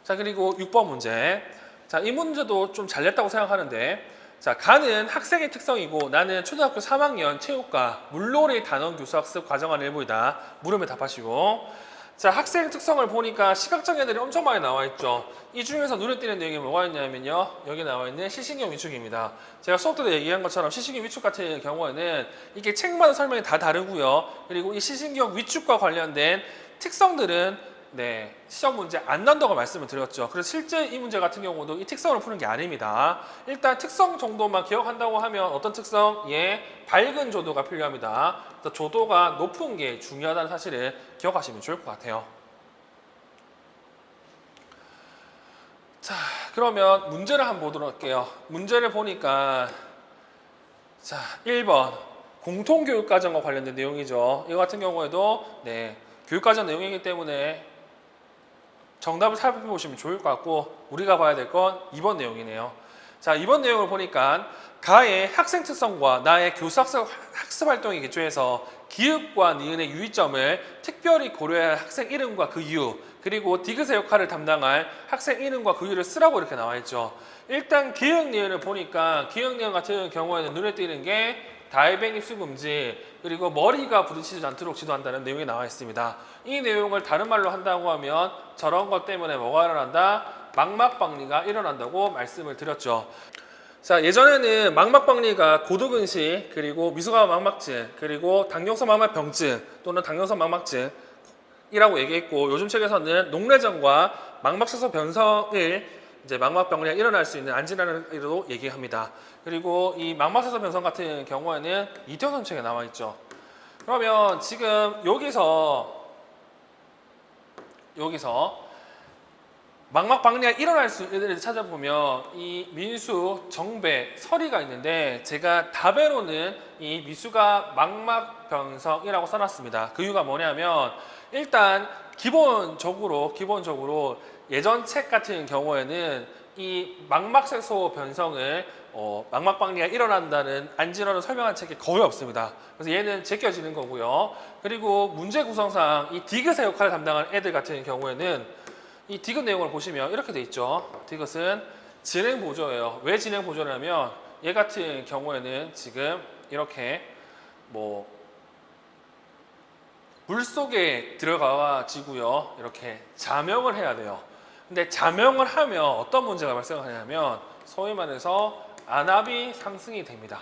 자, 그리고 6번 문제. 자, 이 문제도 좀 잘 냈다고 생각하는데, 자, 가는 학생의 특성이고 나는 초등학교 3학년 체육과 물놀이 단원 교수 학습 과정한 일부이다. 물음에 답하시고. 자, 학생 특성을 보니까 시각적 애들이 엄청 많이 나와 있죠. 이 중에서 눈에 띄는 내용이 뭐가 있냐면요, 여기 나와 있는 시신경 위축입니다. 제가 수업 때도 얘기한 것처럼 시신경 위축 같은 경우에는 이게 책마다 설명이 다 다르고요. 그리고 이 시신경 위축과 관련된 특성들은 시험 문제 안 난다고 말씀을 드렸죠. 그래서 실제 이 문제 같은 경우도 이 특성을 푸는 게 아닙니다. 일단 특성 정도만 기억한다고 하면 어떤 특성? 밝은 조도가 필요합니다. 그래서 조도가 높은 게 중요하다는 사실을 기억하시면 좋을 것 같아요. 자, 그러면 문제를 한번 보도록 할게요. 문제를 보니까 자, 1번 공통교육과정과 관련된 내용이죠. 이거 같은 경우에도 교육과정 내용이기 때문에 정답을 살펴보시면 좋을 것 같고, 우리가 봐야 될 건 2번 내용이네요. 자, 2번 내용을 보니까 가의 학생 특성과 나의 교수 학습 활동에 기초해서 기읍과 니은의 유의점을 특별히 고려해야 할 학생 이름과 그 이유, 그리고 디귿의 역할을 담당할 학생 이름과 그 이유를 쓰라고 이렇게 나와 있죠. 일단 기역 니은을 보니까 기역 니은 같은 경우에는 눈에 띄는 게 다이뱅 입술 금지, 그리고 머리가 부딪히지 않도록 지도한다는 내용이 나와 있습니다. 이 내용을 다른 말로 한다고 하면 저런 것 때문에 뭐가 일어난다? 망막박리가 일어난다고 말씀을 드렸죠. 자, 예전에는 망막박리가 고도근시, 그리고 미숙아마 망막증, 그리고 당뇨성 망막병증 또는 당뇨성 망막증이라고 얘기했고, 요즘 책에서는 녹내전과 망막색소 변성을 이제 망막병리가 일어날 수 있는 안진환으로 얘기합니다. 그리고 이 망막색소 변성 같은 경우에는 이태원 책에 나와 있죠. 그러면 지금 여기서 망막박리가 일어날 수 있는 애들을 찾아보면 이 민수, 정배, 서리가 있는데, 제가 답에로는 이 미수가 망막변성이라고 써놨습니다. 그 이유가 뭐냐면, 일단 기본적으로 예전 책 같은 경우에는 이 망막색소 변성을 망막박리가 일어난다는 안진환을 설명한 책이 거의 없습니다. 그래서 얘는 제껴지는 거고요. 그리고 문제 구성상 이 디귿의 역할을 담당하는 애들 같은 경우에는 이 디귿 내용을 보시면 이렇게 돼 있죠. 디귿은 진행 보조예요. 왜 진행 보조냐면 얘 같은 경우에는 지금 이렇게 물 속에 들어가지고요, 이렇게 자명을 해야 돼요. 근데 자명을 하면 어떤 문제가 발생하냐면 소위 말해서 안압이 상승이 됩니다.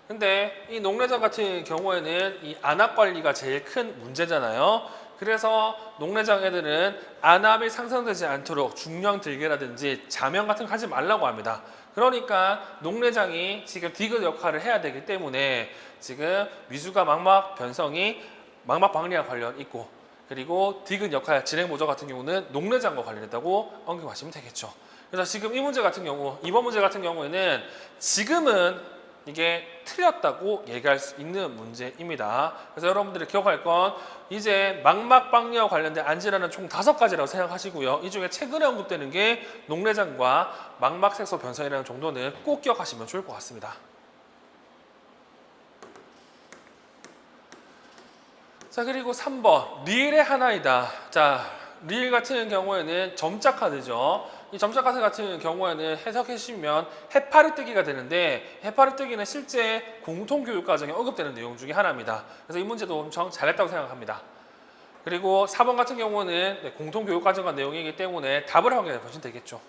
근데 이 녹내장 같은 경우에는 이 안압 관리가 제일 큰 문제잖아요. 그래서 녹내장 애들은 안압이 상승되지 않도록 중량 들개라든지 자명 같은 거 하지 말라고 합니다. 그러니까 녹내장이 지금 디귿 역할을 해야 되기 때문에 지금 미수가 망막 변성이 망막 박리와 관련 있고, 그리고 디귿 역할 진행 보조 같은 경우는 녹내장과 관련했다고 언급하시면 되겠죠. 그래서 지금 이 문제 같은 경우, 이번 문제 같은 경우에는 지금은 이게 틀렸다고 얘기할 수 있는 문제입니다. 그래서 여러분들이 기억할 건 이제 망막박리와 관련된 안질환은 총 5가지라고 생각하시고요. 이 중에 최근에 언급되는 게 녹내장과 망막색소 변성이라는 정도는 꼭 기억하시면 좋을 것 같습니다. 자, 그리고 3번 리을의 하나이다. 자, 리을 같은 경우에는 점자 카드죠. 이 점자 카드 같은 경우에는 해석해 주시면 해파리뜨기가 되는데, 해파리뜨기는 실제 공통교육 과정에 언급되는 내용 중에 하나입니다. 그래서 이 문제도 엄청 잘했다고 생각합니다. 그리고 4번 같은 경우는 공통교육 과정과 내용이기 때문에 답을 확인해 보시면 되겠죠.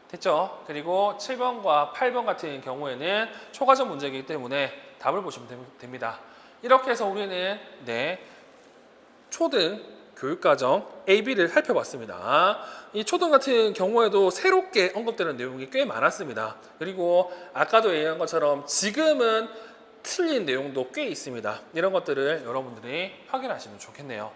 됐죠? 그리고 7번과 8번 같은 경우에는 초과점 문제이기 때문에 답을 보시면 됩니다. 이렇게 해서 우리는 초등 교육과정 AB를 살펴봤습니다. 이 초등 같은 경우에도 새롭게 언급되는 내용이 꽤 많았습니다. 그리고 아까도 얘기한 것처럼 지금은 틀린 내용도 꽤 있습니다. 이런 것들을 여러분들이 확인하시면 좋겠네요.